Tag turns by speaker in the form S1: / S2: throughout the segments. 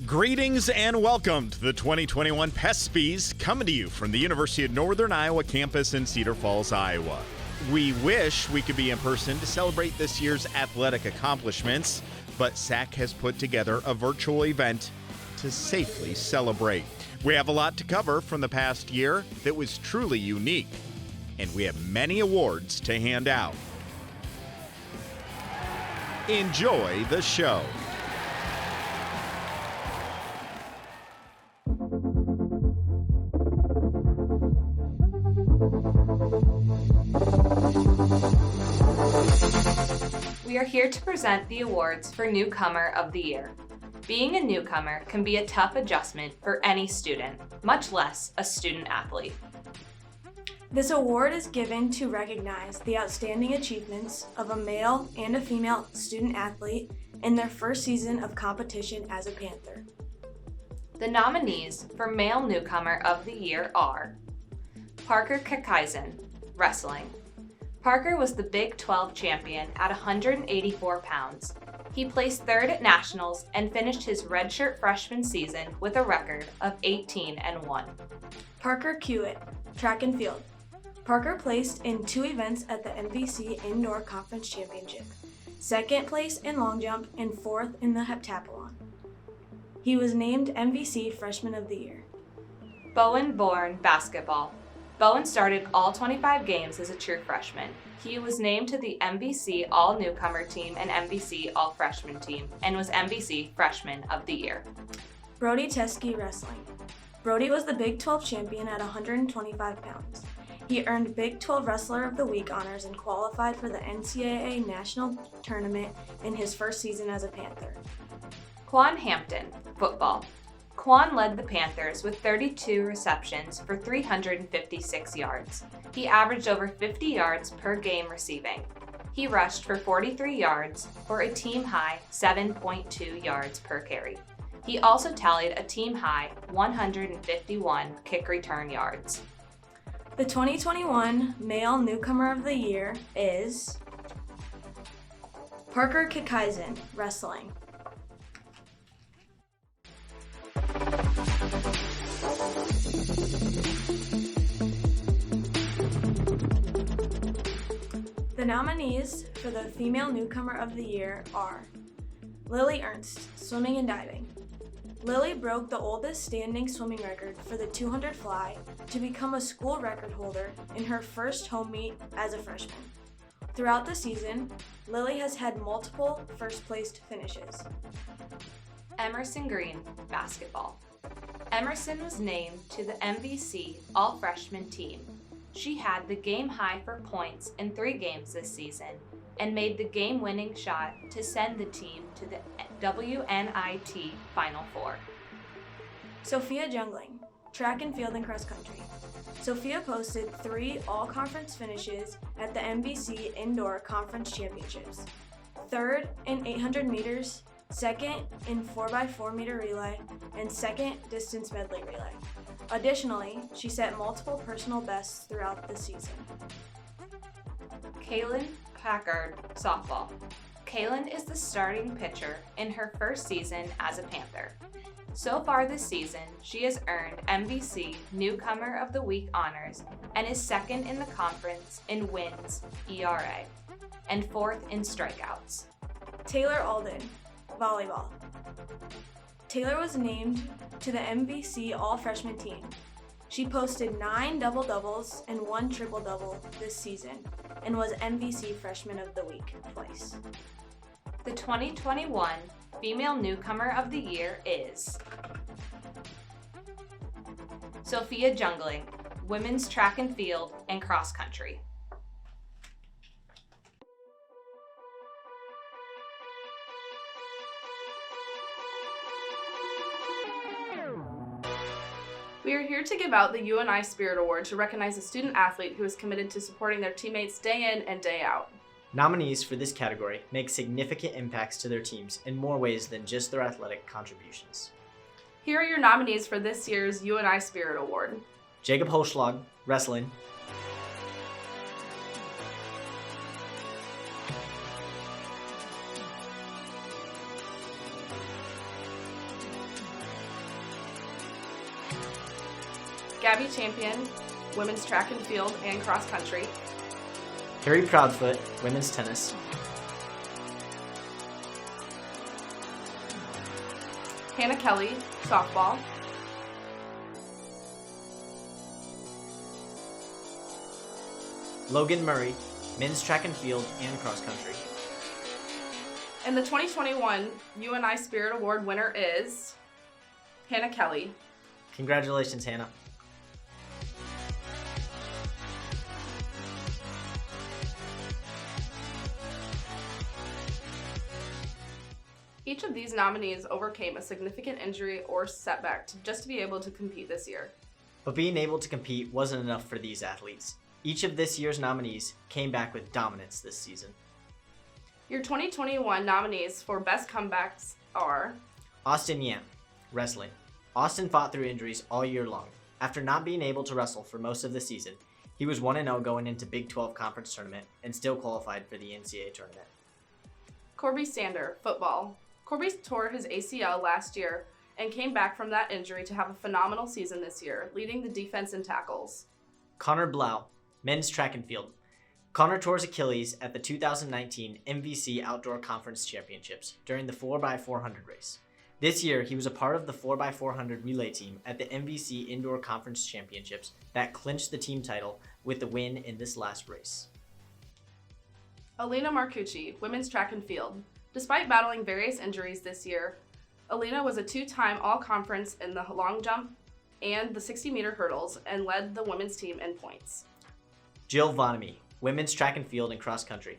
S1: Greetings and welcome to the 2021 PESPYs, coming to you from the University of Northern Iowa campus in Cedar Falls, Iowa. We wish we could be in person to celebrate this year's athletic accomplishments, but SAC has put together a virtual event to safely celebrate. We have a lot to cover from the past year that was truly unique, and we have many awards to hand out. Enjoy the show.
S2: We are here to present the awards for Newcomer of the Year. Being a newcomer can be a tough adjustment for any student, much less a student athlete.
S3: This award is given to recognize the outstanding achievements of a male and a female student athlete in their first season of competition as a Panther.
S2: The nominees for Male Newcomer of the Year are Parker Kakaisen, wrestling. Parker was the Big 12 champion at 184 pounds. He placed third at nationals and finished his redshirt freshman season with a record of 18-1.
S3: Parker Hewitt, track and field. Parker placed in 2 events at the MVC Indoor Conference Championship, second place in long jump and 4th in the heptathlon. He was named MVC Freshman of the Year.
S2: Bowen Bourne, basketball. Bowen started all 25 games as a true freshman. He was named to the MVC All-Newcomer Team and MVC All-Freshman Team and was MVC Freshman of the Year.
S3: Brody Teske, wrestling. Brody was the Big 12 champion at 125 pounds. He earned Big 12 Wrestler of the Week honors and qualified for the NCAA National Tournament in his first season as a Panther.
S2: Quan Hampton, football. Quan led the Panthers with 32 receptions for 356 yards. He averaged over 50 yards per game receiving. He rushed for 43 yards or a team-high 7.2 yards per carry. He also tallied a team-high 151 kick return yards.
S3: The 2021 Male Newcomer of the Year is Parker Kakaisen, wrestling. The nominees for the Female Newcomer of the Year are Lily Ernst, swimming and diving. Lily broke the oldest standing swimming record for the 200 fly to become a school record holder in her first home meet as a freshman. Throughout the season, Lily has had multiple first-placed finishes.
S2: Emerson Green, basketball. Emerson was named to the MVC All-Freshman Team. She had the game high for points in 3 games this season and made the game-winning shot to send the team to the WNIT Final Four.
S3: Sophia Jungling, track and field and cross country. Sophia posted 3 all-conference finishes at the MVC Indoor Conference Championships. 3rd in 800 meters, 2nd in 4x4 meter relay, and 2nd distance medley relay. Additionally, she set multiple personal bests throughout the season.
S2: Kaylin Packard, softball. Kaylin is the starting pitcher in her first season as a Panther. So far this season, she has earned MVC Newcomer of the Week honors and is 2nd in the conference in wins, ERA, and 4th in strikeouts.
S3: Taylor Alden, volleyball. Taylor was named to the MVC All-Freshman Team. She posted 9 double-doubles and 1 triple-double this season and was MVC Freshman of the Week twice.
S2: The 2021 Female Newcomer of the Year is Sophia Jungling, women's track and field and cross country.
S4: We are here to give out the UNI Spirit Award to recognize a student athlete who is committed to supporting their teammates day in and day out.
S5: Nominees for this category make significant impacts to their teams in more ways than just their athletic contributions.
S4: Here are your nominees for this year's UNI Spirit Award.
S5: Jacob Holschlag, wrestling.
S4: Gabby Champion, women's track and field and cross country.
S5: Harry Proudfoot, women's tennis.
S4: Hannah Kelly, softball.
S5: Logan Murray, men's track and field and cross country.
S4: And the 2021 UNI Spirit Award winner is Hannah Kelly.
S5: Congratulations, Hannah.
S4: Each of these nominees overcame a significant injury or setback just to be able to compete this year.
S5: But being able to compete wasn't enough for these athletes. Each of this year's nominees came back with dominance this season.
S4: Your 2021 nominees for best comebacks are
S5: Austin Yam, wrestling. Austin fought through injuries all year long. After not being able to wrestle for most of the season, he was 1-0 going into Big 12 conference tournament and still qualified for the NCAA tournament.
S4: Corby Sander, football. Corby tore his ACL last year and came back from that injury to have a phenomenal season this year, leading the defense in tackles.
S5: Connor Blau, men's track and field. Connor tore his Achilles at the 2019 MVC Outdoor Conference Championships during the 4x400 race. This year, he was a part of the 4x400 relay team at the MVC Indoor Conference Championships that clinched the team title with the win in this last race.
S4: Alina Marcucci, women's track and field. Despite battling various injuries this year, Alina was a two-time all-conference in the long jump and the 60-meter hurdles and led the women's team in points.
S5: Jill Vonamy, women's track and field and cross country.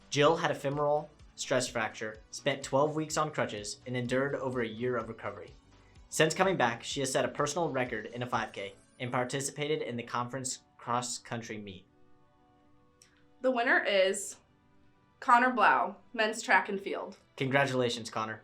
S5: Jill had a femoral stress fracture, spent 12 weeks on crutches, and endured over a year of recovery. Since coming back, she has set a personal record in a 5K and participated in the conference cross country meet.
S4: The winner is Connor Blau, men's track and field.
S5: Congratulations, Connor.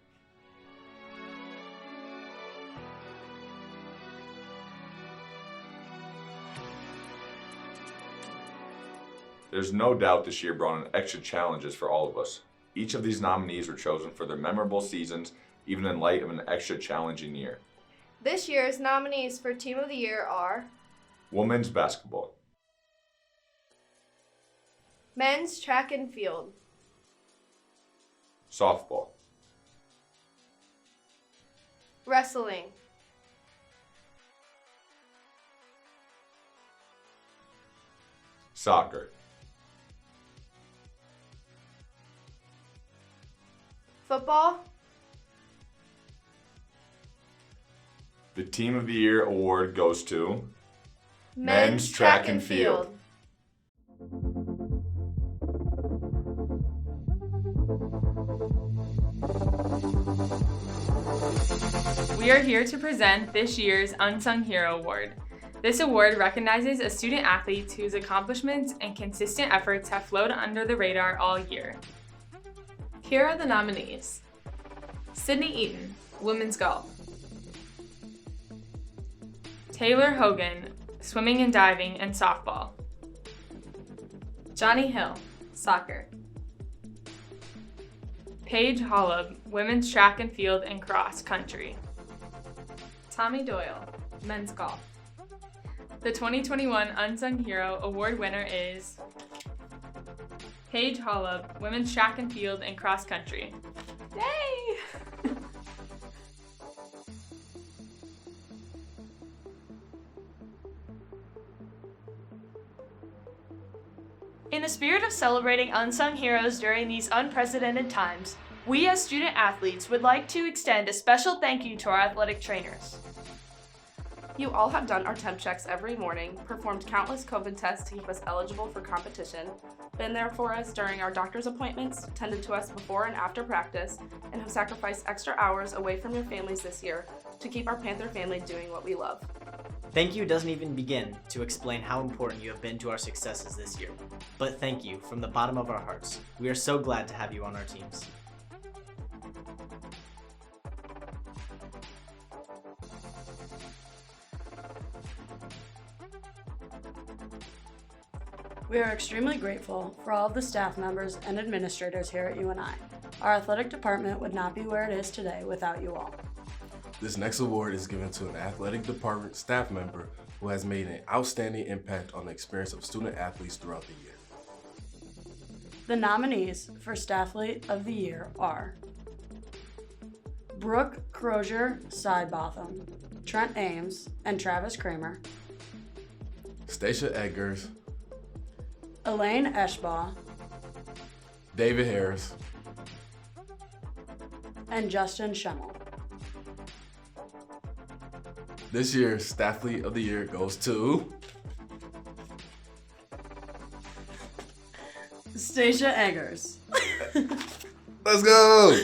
S6: There's no doubt this year brought in extra challenges for all of us. Each of these nominees were chosen for their memorable seasons, even in light of an extra challenging year.
S7: This year's nominees for Team of the Year are
S6: Women's basketball,
S7: Men's Track and Field,
S6: softball,
S7: Wrestling,
S6: soccer,
S7: Football,
S6: The Team of the Year award goes to
S7: Men's Track and Field.
S8: We are here to present this year's Unsung Hero Award. This award recognizes a student athlete whose accomplishments and consistent efforts have flown under the radar all year. Here are the nominees. Sydney Eaton, women's golf. Taylor Hogan, swimming and diving and softball. Johnny Hill, soccer. Paige Holub, women's track and field and cross country. Tommy Doyle, men's golf. The 2021 Unsung Hero Award winner is Paige Holub, women's track and field and cross country. Yay! In the spirit of celebrating unsung heroes during these unprecedented times, we as student athletes would like to extend a special thank you to our athletic trainers.
S4: You all have done our temp checks every morning, performed countless COVID tests to keep us eligible for competition, been there for us during our doctor's appointments, tended to us before and after practice, and have sacrificed extra hours away from your families this year to keep our Panther family doing what we love.
S5: Thank you doesn't even begin to explain how important you have been to our successes this year. But thank you from the bottom of our hearts. We are so glad to have you on our teams.
S9: We are extremely grateful for all of the staff members and administrators here at UNI. Our athletic department would not be where it is today without you all.
S10: This next award is given to an athletic department staff member who has made an outstanding impact on the experience of student athletes throughout the year.
S9: The nominees for Stathlete of the Year are Brooke Crozier Sidebotham, Trent Ames, and Travis Kramer,
S10: Stacia Edgars,
S9: Elaine Eschbaugh,
S10: David Harris,
S9: and Justin Schemmel.
S10: This year's Stathlete of the Year goes to
S9: Stacia Eggers.
S10: Let's go!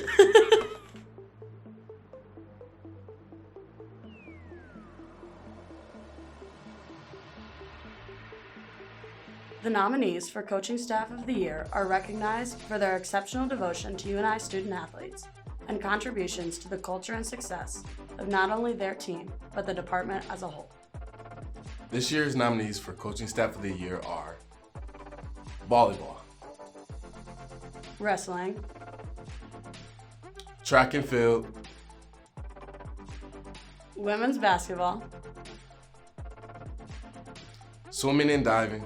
S9: The nominees for Coaching Staff of the Year are recognized for their exceptional devotion to UNI student athletes and contributions to the culture and success of not only their team, but the department as a whole.
S10: This year's nominees for Coaching Staff of the Year are volleyball,
S9: Wrestling,
S10: track and field,
S9: women's basketball,
S10: swimming and diving,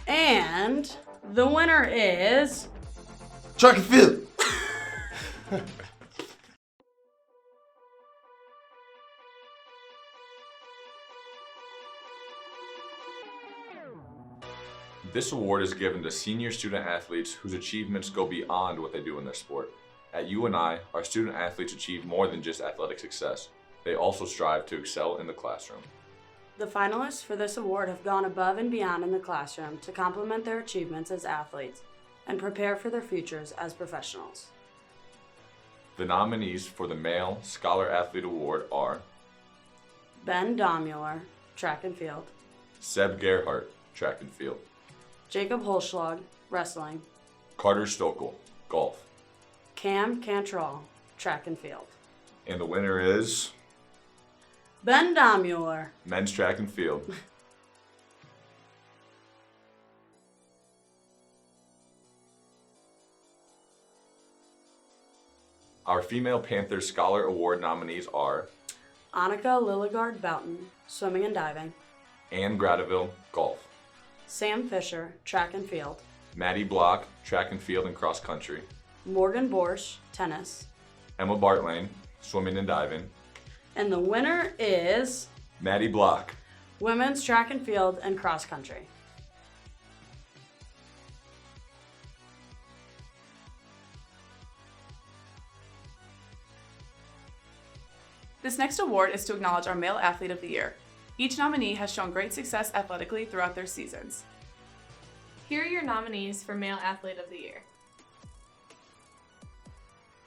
S9: and the winner is
S10: track and field.
S6: This award is given to senior student athletes whose achievements go beyond what they do in their sport. At UNI, our student athletes achieve more than just athletic success. They also strive to excel in the classroom.
S9: The finalists for this award have gone above and beyond in the classroom to complement their achievements as athletes and prepare for their futures as professionals.
S6: The nominees for the Male Scholar Athlete Award are
S9: Ben Domuller, track and field,
S6: Seb Gerhardt, track and field,
S9: Jacob Holschlag, wrestling,
S6: Carter Stokel, golf,
S9: Cam Cantrell, track and field,
S6: and the winner is
S9: Ben Domuller.
S6: men's track and field. Our Female Panther Scholar Award nominees are
S9: Annika Lilligard Boughton, swimming and diving,
S6: Ann Gradeville, golf,
S9: Sam Fisher, track and field,
S6: Maddie Block, track and field and cross country,
S9: Morgan Borsch, tennis,
S6: Emma Bartlane, swimming and diving,
S9: and the winner is
S6: Maddie Block.
S9: women's track and field and cross country.
S4: This next award is to acknowledge our Male Athlete of the Year. Each nominee has shown great success athletically throughout their seasons.
S2: Here are your nominees for Male Athlete of the Year.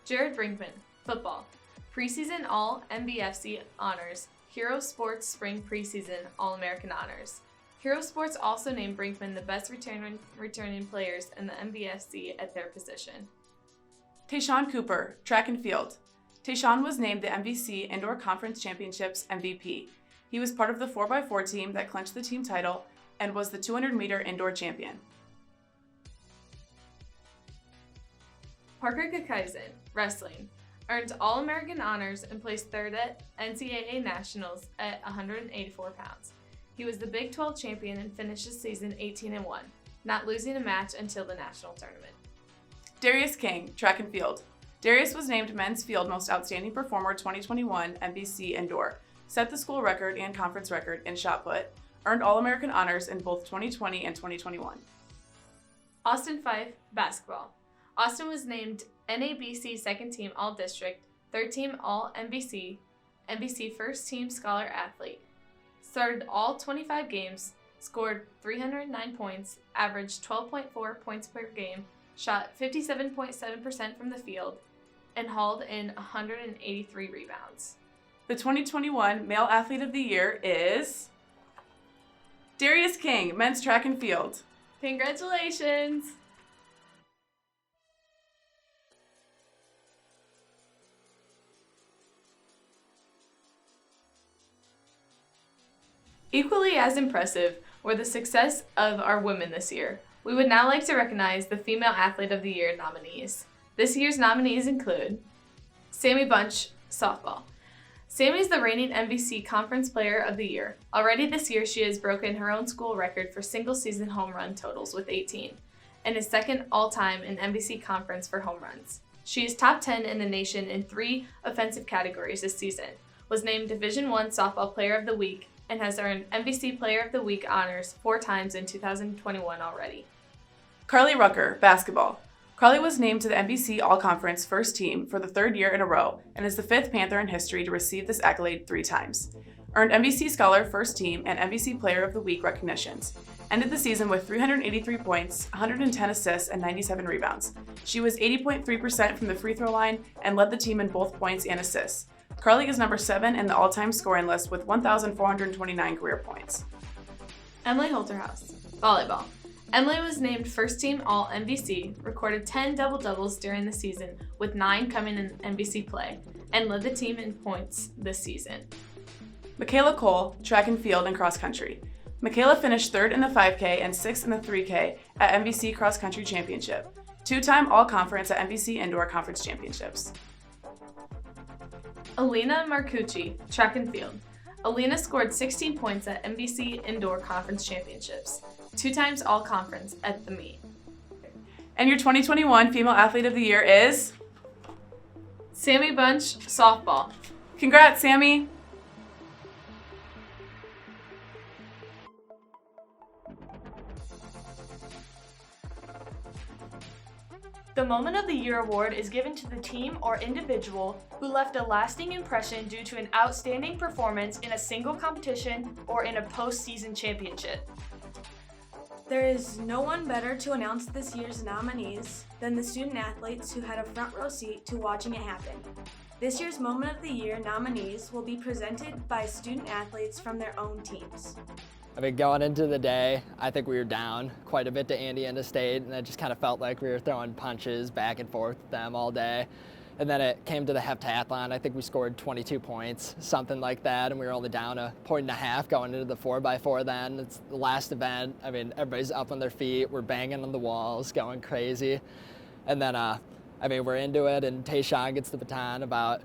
S2: Jared Brinkman, football, preseason All-MBFC honors, Hero Sports Spring Preseason All-American honors. Hero Sports also named Brinkman the best returning players in the MBFC at their position.
S4: Tayshawn Cooper, track and field. Tayshawn was named the MVC Indoor Conference Championships MVP. He was part of the 4x4 team that clinched the team title and was the 200-meter indoor champion.
S2: Parker Kakaisen, wrestling, earned All-American honors and placed third at NCAA Nationals at 184 pounds. He was the Big 12 champion and finished the season 18-1, not losing a match until the national tournament.
S4: Darius King, track and field. Darius was named Men's Field Most Outstanding Performer 2021 MVC Indoor, set the school record and conference record in shot put, earned All-American honors in both 2020 and 2021.
S2: Austin Fife, basketball. Austin was named NABC Second Team All-District, Third Team All-MVC, MVC First Team Scholar Athlete. Started all 25 games, scored 309 points, averaged 12.4 points per game, shot 57.7% from the field, and hauled in 183 rebounds.
S4: The 2021 Male Athlete of the Year is Darius King, men's track and field.
S2: Congratulations! Equally as impressive were the success of our women this year. We would now like to recognize the Female Athlete of the Year nominees. This year's nominees include Sammy Bunch,
S4: softball. Sammy's the reigning MVC Conference Player of the Year. Already this year, she has broken her own school record for single-season home run totals with 18, and is second all-time in MVC Conference for home runs. She is top 10 in the nation in 3 offensive categories this season, was named Division I Softball Player of the Week, and has earned MVC Player of the Week honors 4 times in 2021 already.
S11: Carly Rucker, basketball. Carly was named to the NBC All-Conference First Team for the 3rd year in a row and is the 5th Panther in history to receive this accolade 3 times. Earned NBC Scholar First Team and NBC Player of the Week recognitions. Ended the season with 383 points, 110 assists, and 97 rebounds. She was 80.3% from the free throw line and led the team in both points and assists. Carly is number 7 in the all-time scoring list with 1,429 career points.
S4: Emily Holterhouse, volleyball. Emily was named First Team All-MVC, recorded 10 double-doubles during the season, with 9 coming in MVC play, and led the team in points this season.
S11: Michaela Cole, track and field and cross country. Michaela finished 3rd in the 5K and 6th in the 3K at MVC Cross Country Championship, 2-time All-Conference at MVC Indoor Conference Championships.
S4: Alina Marcucci, track and field. Alina scored 16 points at MVC Indoor Conference Championships, 2 times All-Conference at the meet.
S11: And your 2021 Female Athlete of the Year is?
S4: Sammy Bunch, softball.
S11: Congrats, Sammy!
S12: The Moment of the Year award is given to the team or individual who left a lasting impression due to an outstanding performance in a single competition or in a postseason championship.
S3: There is no one better to announce this year's nominees than the student athletes who had a front row seat to watching it happen. This year's Moment of the Year nominees will be presented by student athletes from their own teams.
S13: I mean, going into the day, I think we were down quite a bit to Indiana State, and it just kind of felt like we were throwing punches back and forth with them all day. And then it came to the heptathlon. I think we scored 22 points, something like that, and we were only down 1.5 points going into the 4x4 then. It's the last event. I mean, everybody's up on their feet. We're banging on the walls, going crazy. And then, I mean, we're into it, and Tayshawn gets the baton about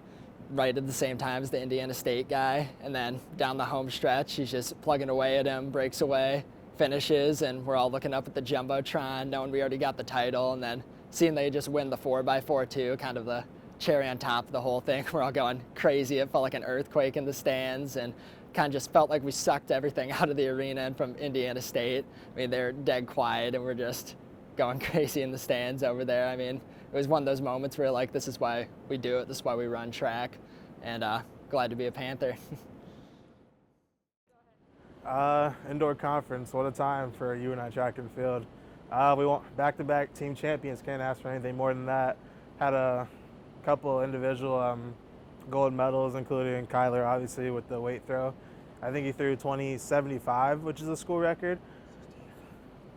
S13: right at the same time as the Indiana State guy. And then down the home stretch, he's just plugging away at him, breaks away, finishes, and we're all looking up at the Jumbotron, knowing we already got the title, and then seeing they just win the 4x4 too, kind of the cherry on top of the whole thing. We're all going crazy. It felt like an earthquake in the stands, and kind of just felt like we sucked everything out of the arena. And from Indiana State, I mean, they're dead quiet, and we're just going crazy in the stands over there. I mean, it was one of those moments where like, this is why we do it. This is why we run track, and glad to be a Panther.
S14: Indoor conference, what a time for UNI track and field. We won back-to-back team champions, can't ask for anything more than that. Had a couple individual gold medals, including Kyler, obviously, with the weight throw. I think he threw 20.75, which is a school record,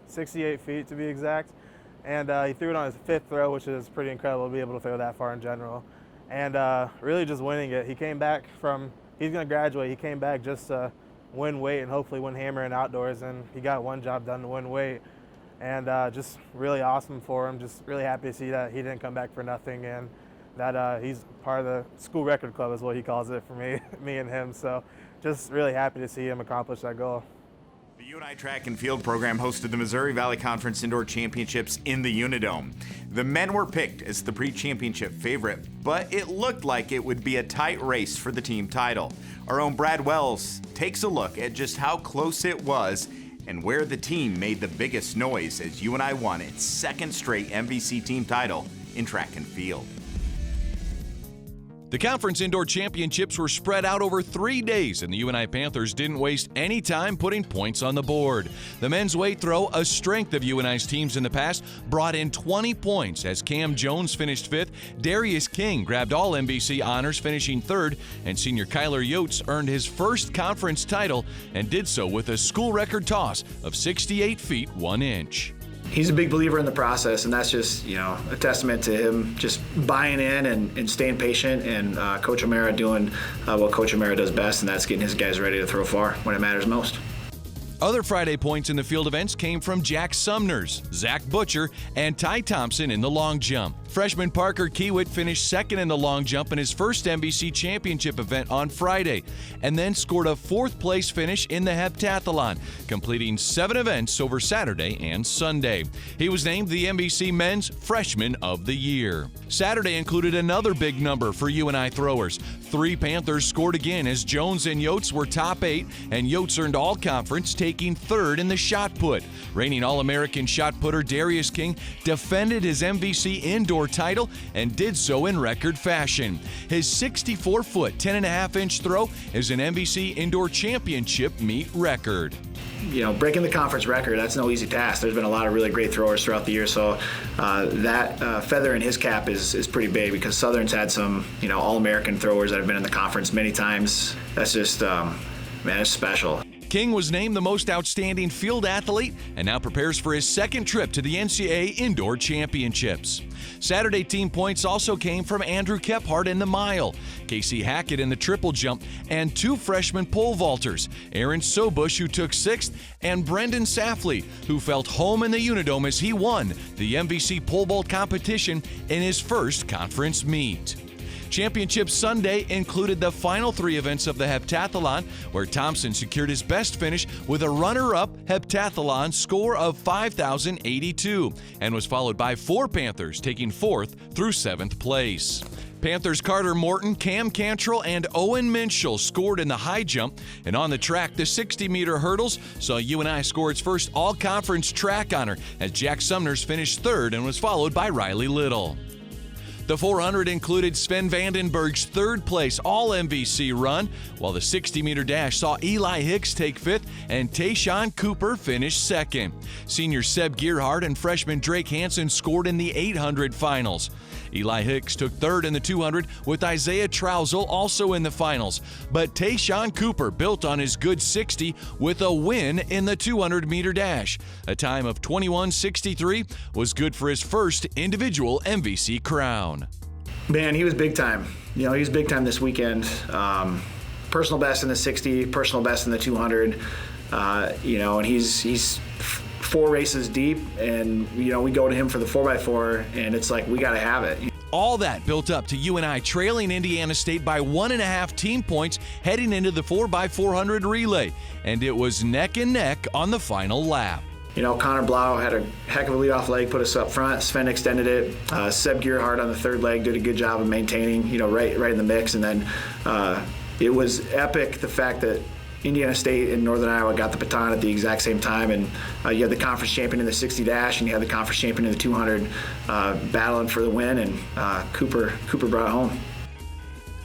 S14: 68 feet to be exact. And he threw it on his 5th throw, which is pretty incredible to be able to throw that far in general. And really just winning it. He came back from, he's going to graduate, he came back just to win weight and hopefully win hammer and outdoors, and he got one job done to win weight. And just really awesome for him, just really happy to see that he didn't come back for nothing, and that he's part of the school record club is what he calls it for me and him. So just really happy to see him accomplish that goal.
S1: The UNI Track and Field program hosted the Missouri Valley Conference Indoor Championships in the Unidome. The men were picked as the pre-championship favorite, but it looked like it would be a tight race for the team title. Our own Brad Wells takes a look at just how close it was and where the team made the biggest noise as UNI won its 2nd straight MVC team title in track and field.
S15: The conference indoor championships were spread out over 3 days, and the UNI Panthers didn't waste any time putting points on the board. The men's weight throw, a strength of UNI's teams in the past, brought in 20 points as Cam Jones finished 5th, Darius King grabbed all MVC honors finishing 3rd, and senior Kyler Yotes earned his 1st conference title and did so with a school record toss of 68 feet 1 inch.
S16: He's a big believer in the process, and that's just, a testament to him just buying in and staying patient, and Coach O'Mara doing what Coach O'Mara does best, and that's getting his guys ready to throw far when it matters most.
S15: Other Friday points in the field events came from Jack Sumners, Zach Butcher, and Ty Thompson in the long jump. Freshman Parker Kiewit finished second in the long jump in his first MVC championship event on Friday, and then scored a fourth-place finish in the heptathlon, completing 7 events over Saturday and Sunday. He was named the MVC Men's Freshman of the Year. Saturday included another big number for UNI throwers. 3 Panthers scored again as Jones and Yotes were top 8, and Yotes earned all-conference, taking 3rd in the shot put. Reigning All-American shot putter Darius King defended his MVC indoor title and did so in record fashion. His 64-foot, 10.5-inch throw is an MVC indoor championship meet record.
S16: You know, breaking the conference record, that's no easy task. There's been a lot of really great throwers throughout the year, so that feather in his cap is pretty big, because Southern's had some, you know, All-American throwers that have been in the conference many times. That's just, man, it's special.
S15: King was named the most outstanding field athlete and now prepares for his second trip to the NCAA Indoor Championships. Saturday team points also came from Andrew Kephart in the mile, Casey Hackett in the triple jump, and 2 freshman pole vaulters, Aaron Sobush, who took 6th, and Brendan Safley, who felt home in the Unidome as he won the MVC pole vault competition in his first conference meet. Championship Sunday included the final 3 events of the heptathlon, where Thompson secured his best finish with a runner-up heptathlon score of 5,082 and was followed by 4 Panthers taking 4th through 7th place. Panthers Carter Morton, Cam Cantrell, and Owen Minshall scored in the high jump, and on the track, the 60-meter hurdles saw UNI score its first all-conference track honor as Jack Sumners finished 3rd and was followed by Riley Little. The 400 included Sven Vandenberg's 3rd place All-MVC run, while the 60-meter dash saw Eli Hicks take 5th and Tayshawn Cooper finish 2nd. Senior Seb Gearhart and freshman Drake Hansen scored in the 800 finals. Eli Hicks took 3rd in the 200, with Isaiah Trousel also in the finals. But Tayshawn Cooper built on his good 60 with a win in the 200-meter dash. A time of 21:63 was good for his first individual MVC crown.
S16: Man, he was big time. You know, he was big time this weekend. Personal best in the 60, personal best in the 200. You know, and he's 4 races deep, and you know, we go to him for the 4x4, and it's like, we got to have it.
S15: All that built up to UNI trailing Indiana State by 1.5 team points heading into the 4x400 relay, and it was neck and neck on the final lap.
S16: You know, Connor Blau had a heck of a leadoff leg, put us up front. Sven extended it. Seb Gearhart on the 3rd leg did a good job of maintaining, you know, right in the mix, and then it was epic, the fact that Indiana State and Northern Iowa got the baton at the exact same time, and you had the conference champion in the 60 dash, and you had the conference champion in the 200 battling for the win, and Cooper brought it home.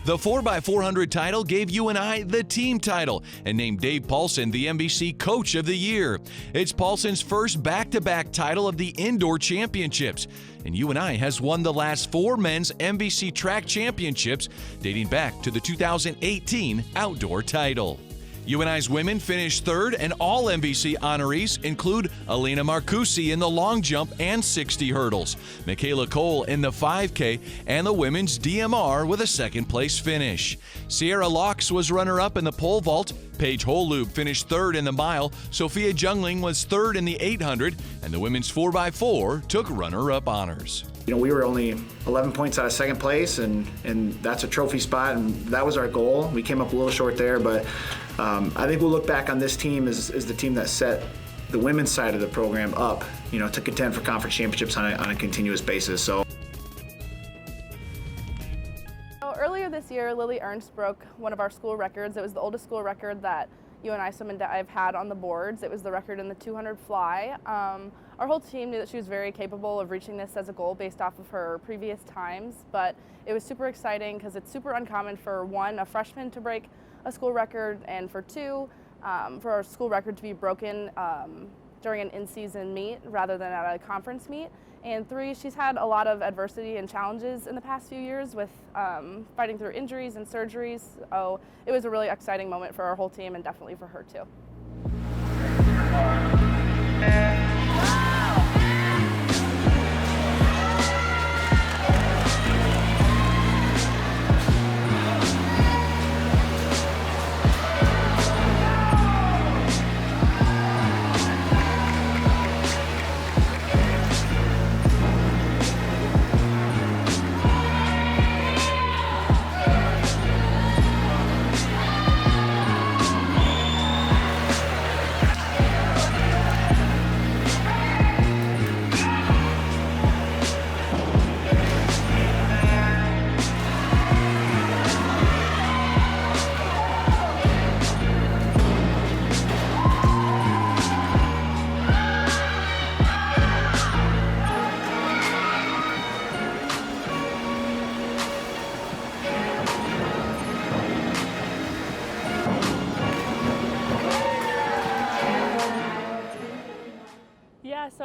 S15: The 4x400 title gave UNI the team title and named Dave Paulson the MVC Coach of the Year. It's Paulson's first back-to-back title of the Indoor Championships, and UNI has won the last 4 men's MVC track championships dating back to the 2018 outdoor title. UNI's women finished 3rd, and all MVC honorees include Alina Marcusi in the long jump and 60 hurdles, Michaela Cole in the 5K, and the women's DMR with a 2nd place finish. Sierra Locks was runner-up in the pole vault, Paige Holub finished 3rd in the mile, Sophia Jungling was 3rd in the 800, and the women's 4x4 took runner-up honors.
S16: You know, we were only 11 points out of 2nd place, and that's a trophy spot, and that was our goal. We came up a little short there, but I think we'll look back on this team as the team that set the women's side of the program up, you know, to contend for conference championships on a continuous basis. So.
S4: Earlier this year, Lily Ernst broke one of our school records. It was the oldest school record that UNI Swim and Dive had on the boards. It was the record in the 200 fly. Our whole team knew that she was very capable of reaching this as a goal based off of her previous times, but it was super exciting because it's super uncommon for 1, a freshman to break a school record, and for 2, for our school record to be broken during an in-season meet rather than at a conference meet. And 3, she's had a lot of adversity and challenges in the past few years with fighting through injuries and surgeries. So it was a really exciting moment for our whole team, and definitely for her too.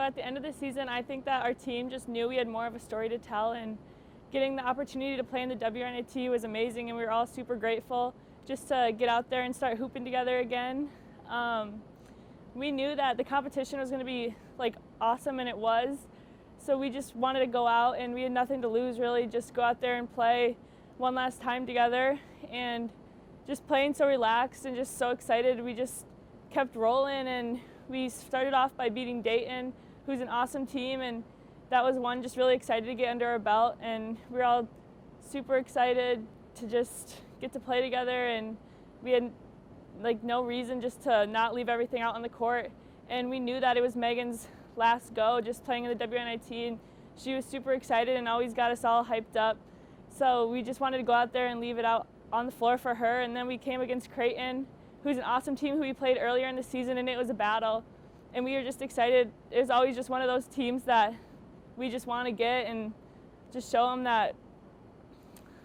S17: at the end of the season, I think that our team just knew we had more of a story to tell, and getting the opportunity to play in the WNIT was amazing, and we were all super grateful just to get out there and start hooping together again. We knew that the competition was going to be like awesome, and it was. So we just wanted to go out, and we had nothing to lose really, just go out there and play one last time together, and just playing so relaxed and just so excited. We just kept rolling, and we started off by beating Dayton, who's an awesome team, and that was one just really excited to get under our belt, and we were all super excited to just get to play together, and we had like no reason just to not leave everything out on the court. And we knew that it was Megan's last go just playing in the WNIT, and she was super excited and always got us all hyped up. So we just wanted to go out there and leave it out on the floor for her. And then we came against Creighton, who's an awesome team who we played earlier in the season, and it was a battle. And we were just excited. It was always just one of those teams that we just want to get and just show them that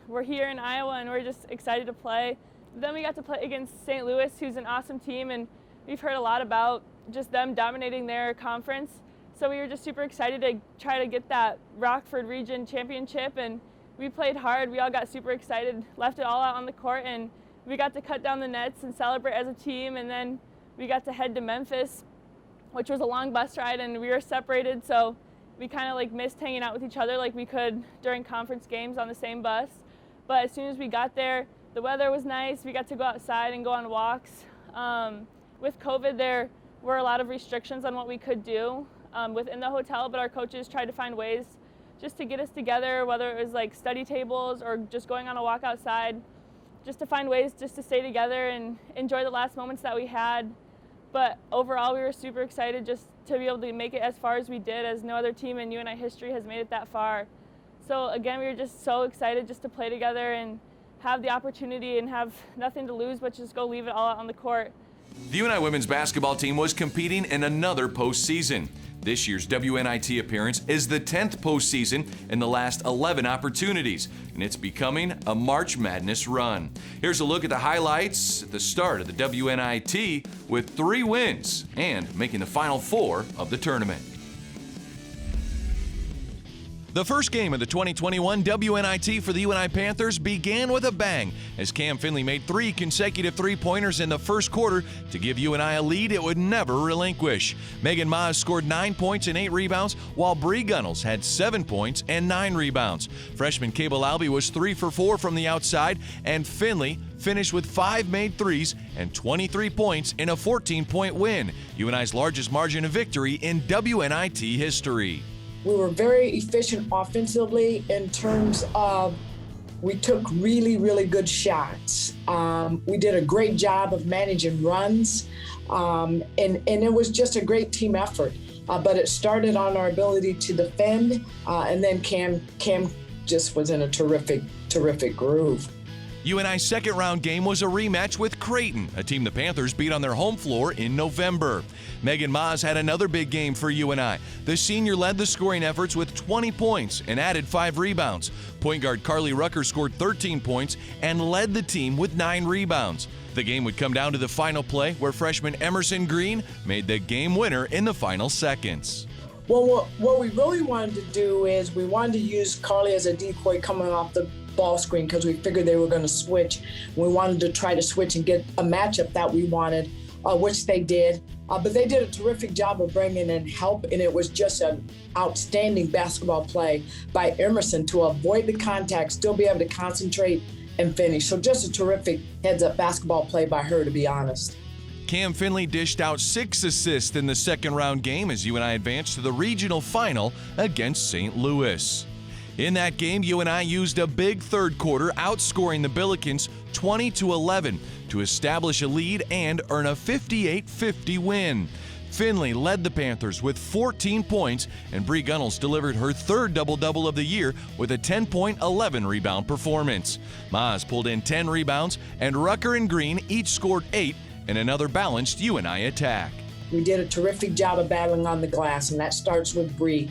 S17: we're here in Iowa and we're just excited to play. Then we got to play against St. Louis, who's an awesome team, and we've heard a lot about just them dominating their conference. So we were just super excited to try to get that Rockford Region Championship, and we played hard. We all got super excited, left it all out on the court, and we got to cut down the nets and celebrate as a team. And then we got to head to Memphis, which was a long bus ride, and we were separated, so we kind of like missed hanging out with each other like we could during conference games on the same bus. But as soon as we got there, the weather was nice. We got to go outside and go on walks. With COVID, there were a lot of restrictions on what we could do within the hotel, but our coaches tried to find ways just to get us together, whether it was like study tables or just going on a walk outside, just to find ways just to stay together and enjoy the last moments that we had. But overall, we were super excited just to be able to make it as far as we did, as no other team in UNI history has made it that far. So again, we were just so excited just to play together and have the opportunity and have nothing to lose but just go leave it all out on the court.
S15: The UNI women's basketball team was competing in another postseason. This year's WNIT appearance is the 10th postseason in the last 11 opportunities, and it's becoming a March Madness run. Here's a look at the highlights at the start of the WNIT with 3 wins and making the Final Four of the tournament. The first game of the 2021 WNIT for the UNI Panthers began with a bang as Cam Finley made 3 consecutive three-pointers in the first quarter to give UNI a lead it would never relinquish. Megan Maas scored 9 points and 8 rebounds, while Bree Gunnels had 7 points and 9 rebounds. Freshman Cable Albee was 3 for 4 from the outside, and Finley finished with 5 made threes and 23 points in a 14-point win, UNI's largest margin of victory in WNIT history.
S18: We were very efficient offensively in terms of we took really, really good shots. We did a great job of managing runs, and it was just a great team effort. But it started on our ability to defend, and then Cam just was in a terrific groove.
S15: UNI's second-round game was a rematch with Creighton, a team the Panthers beat on their home floor in November. Megan Maas had another big game for UNI. The senior led the scoring efforts with 20 points and added 5 rebounds. Point guard Carly Rucker scored 13 points and led the team with 9 rebounds. The game would come down to the final play, where freshman Emerson Green made the game winner in the final seconds.
S18: Well, what we really wanted to do is we wanted to use Carly as a decoy coming off the ball screen because we figured they were going to switch. We wanted to try to switch and get a matchup that we wanted, which they did. But they did a terrific job of bringing in help, and it was just an outstanding basketball play by Emerson to avoid the contact, still be able to concentrate and finish. So just a terrific heads-up basketball play by her, to be honest.
S15: Cam Finley dished out 6 assists in the second-round game as UNI advanced to the regional final against St. Louis. In that game, UNI used a big third quarter, outscoring the Billikens 20-11 to establish a lead and earn a 58-50 win. Finley led the Panthers with 14 points, and Bree Gunnels delivered her third double-double of the year with a 10-point, 11-rebound performance. Maas pulled in 10 rebounds, and Rucker and Green each scored 8 in another balanced UNI attack.
S18: We did a terrific job of battling on the glass, and that starts with Bree.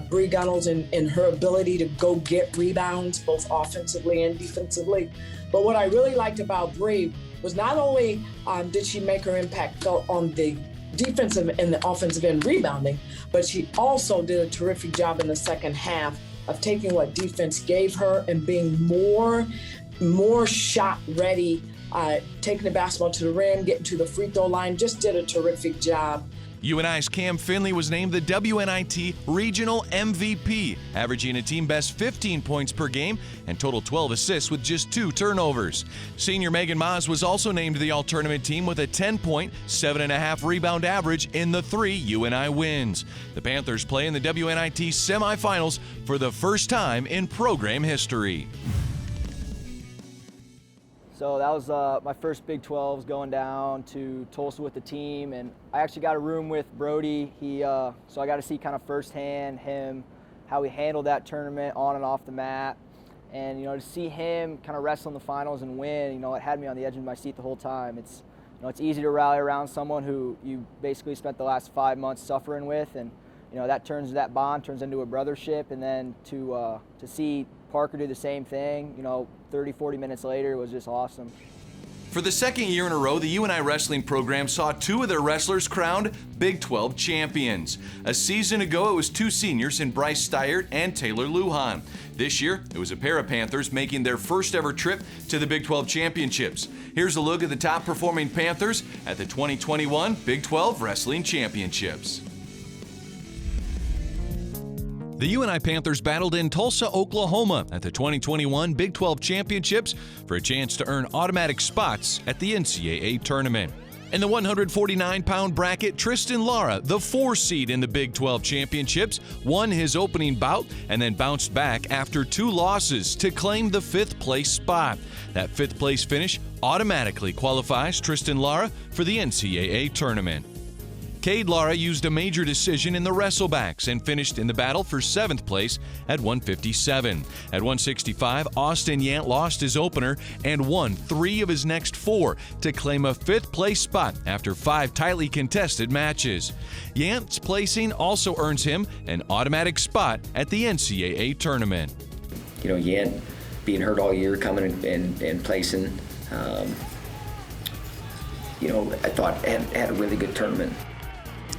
S18: Bree Gunnels and her ability to go get rebounds, both offensively and defensively. But what I really liked about Bree was not only did she make her impact felt on the defensive and the offensive end rebounding, but she also did a terrific job in the second half of taking what defense gave her and being more shot ready, taking the basketball to the rim, getting to the free throw line, just did a terrific job.
S15: UNI's Cam Finley was named the WNIT Regional MVP, averaging a team best 15 points per game and total 12 assists with just 2 turnovers. Senior Megan Maas was also named the All-Tournament team with a 10-point, 7.5 rebound average in the 3 UNI wins. The Panthers play in the WNIT semifinals for the first time in program history.
S13: So that was my first Big 12s going down to Tulsa with the team, and I actually got a room with Brody. So I got to see kind of firsthand how he handled that tournament on and off the mat, and to see him kind of wrestle in the finals and win, it had me on the edge of my seat the whole time. It's it's easy to rally around someone who you basically spent the last 5 months suffering with, and that bond turns into a brothership, and then to see Parker do the same thing, 30, 40 minutes later, was just awesome.
S15: For the second year in a row, the UNI wrestling program saw 2 of their wrestlers crowned Big 12 champions. A season ago, it was 2 seniors in Bryce Steyert and Taylor Lujan. This year, it was a pair of Panthers making their first ever trip to the Big 12 championships. Here's a look at the top performing Panthers at the 2021 Big 12 Wrestling Championships. The UNI Panthers battled in Tulsa, Oklahoma at the 2021 Big 12 Championships for a chance to earn automatic spots at the NCAA tournament. In the 149-pound bracket, Tristan Lara, the 4 seed in the Big 12 Championships, won his opening bout and then bounced back after 2 losses to claim the 5th place spot. That 5th place finish automatically qualifies Tristan Lara for the NCAA tournament. Cade Lara used a major decision in the wrestlebacks and finished in the battle for 7th place at 157. At 165, Austin Yant lost his opener and won 3 of his next 4 to claim a 5th place spot after 5 tightly contested matches. Yant's placing also earns him an automatic spot at the NCAA tournament.
S19: Yant being hurt all year, coming and placing, I thought had a really good tournament.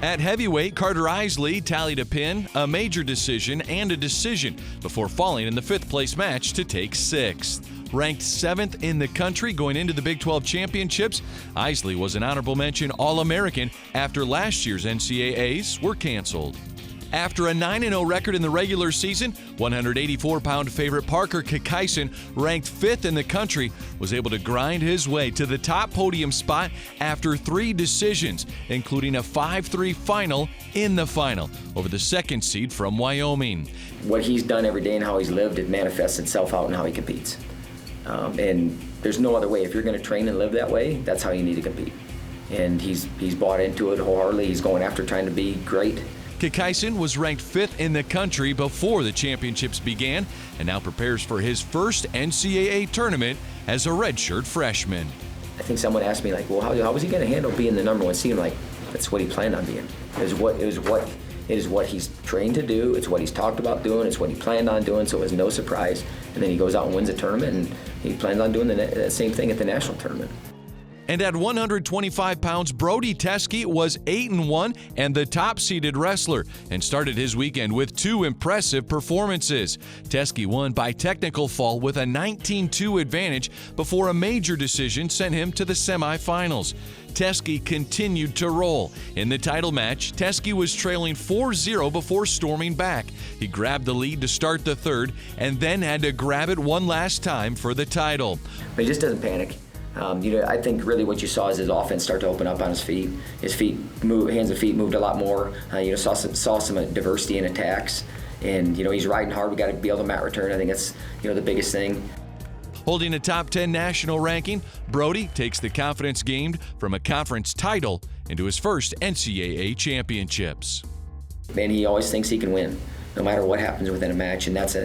S15: At heavyweight, Carter Isley tallied a pin, a major decision, and a decision before falling in the 5th place match to take 6th. Ranked 7th in the country going into the Big 12 Championships, Isley was an honorable mention All-American after last year's NCAAs were canceled. After a 9-0 record in the regular season, 184-pound favorite Parker Kakaisen, ranked 5th in the country, was able to grind his way to the top podium spot after 3 decisions, including a 5-3 final in the final over the 2nd seed from Wyoming.
S19: What he's done every day and how he's lived, it manifests itself out in how he competes. And there's no other way. If you're going to train and live that way, that's how you need to compete. And he's bought into it wholeheartedly. He's going after trying to be great.
S15: Kakaisen was ranked 5th in the country before the championships began and now prepares for his first NCAA tournament as a redshirt freshman.
S19: I think someone asked me, well, how was he going to handle being the number 1 seed? I'm like, that's what he planned on being. It is what he's trained to do. It's what he's talked about doing. It's what he planned on doing, so it was no surprise. And then he goes out and wins a tournament, and he plans on doing the same thing at the national tournament.
S15: And at 125 pounds, Brody Teske was 8-1 and the top-seeded wrestler and started his weekend with 2 impressive performances. Teske won by technical fall with a 19-2 advantage before a major decision sent him to the semifinals. Teske continued to roll. In the title match, Teske was trailing 4-0 before storming back. He grabbed the lead to start the 3rd and then had to grab it one last time for the title.
S19: But he just doesn't panic. I think really what you saw is his offense start to open up on his feet. His hands and feet moved a lot more. Saw some diversity in attacks, and he's riding hard. We got to be able to mat return. I think that's the biggest thing.
S15: Holding a top 10 national ranking, Brody takes the confidence gained from a conference title into his first NCAA championships.
S19: Man, he always thinks he can win, no matter what happens within a match, and that's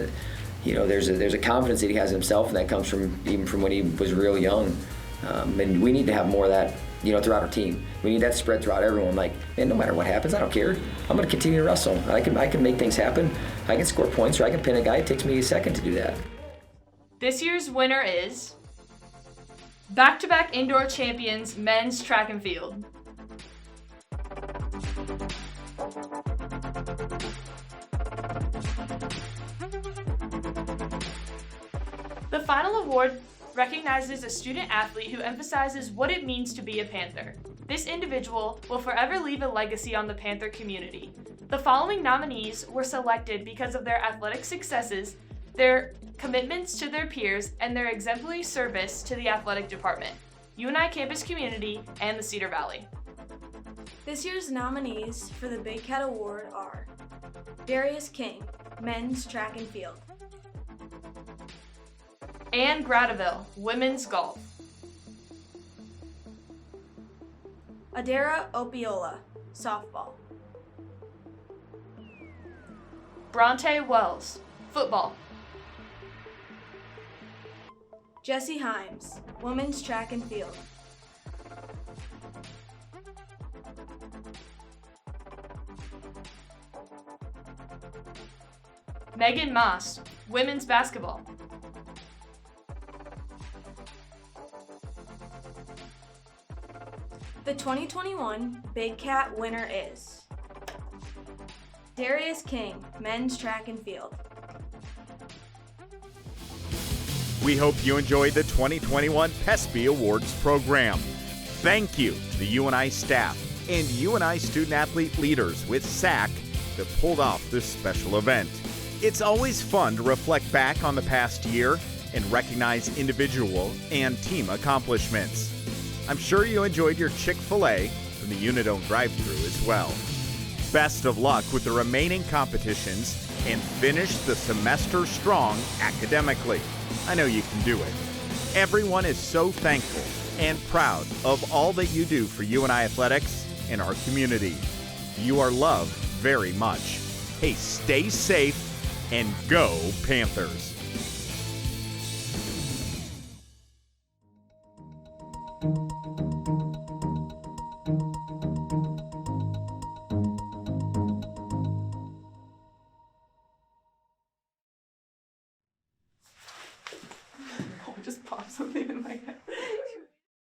S19: there's a confidence that he has in himself, and that comes even from when he was real young. And we need to have more of that, throughout our team. We need that spread throughout everyone. Man, no matter what happens, I don't care. I'm going to continue to wrestle. I can make things happen. I can score points, or I can pin a guy. It takes me a second to do that.
S12: This year's winner is back-to-back indoor champions men's track and field. The final award recognizes a student athlete who emphasizes what it means to be a Panther. This individual will forever leave a legacy on the Panther community. The following nominees were selected because of their athletic successes, their commitments to their peers, and their exemplary service to the athletic department, UNI campus community, and the Cedar Valley.
S3: This year's nominees for the Big Cat Award are Darius King, men's track and field.
S12: Anne Gradeville, women's golf.
S3: Adara Opiola, softball.
S12: Bronte Wells, football.
S3: Jessie Himes, women's track and field.
S12: Megan Moss, women's basketball.
S3: The 2021 Big Cat winner is Darius King, men's track and field.
S1: We hope you enjoyed the 2021 PESPY Awards program. Thank you to the UNI staff and UNI student-athlete leaders with SAC that pulled off this special event. It's always fun to reflect back on the past year and recognize individual and team accomplishments. I'm sure you enjoyed your Chick-fil-A from the Unidome drive-thru as well. Best of luck with the remaining competitions and finish the semester strong academically. I know you can do it. Everyone is so thankful and proud of all that you do for UNI athletics and our community. You are loved very much. Hey, stay safe and go Panthers.
S11: Just pop something in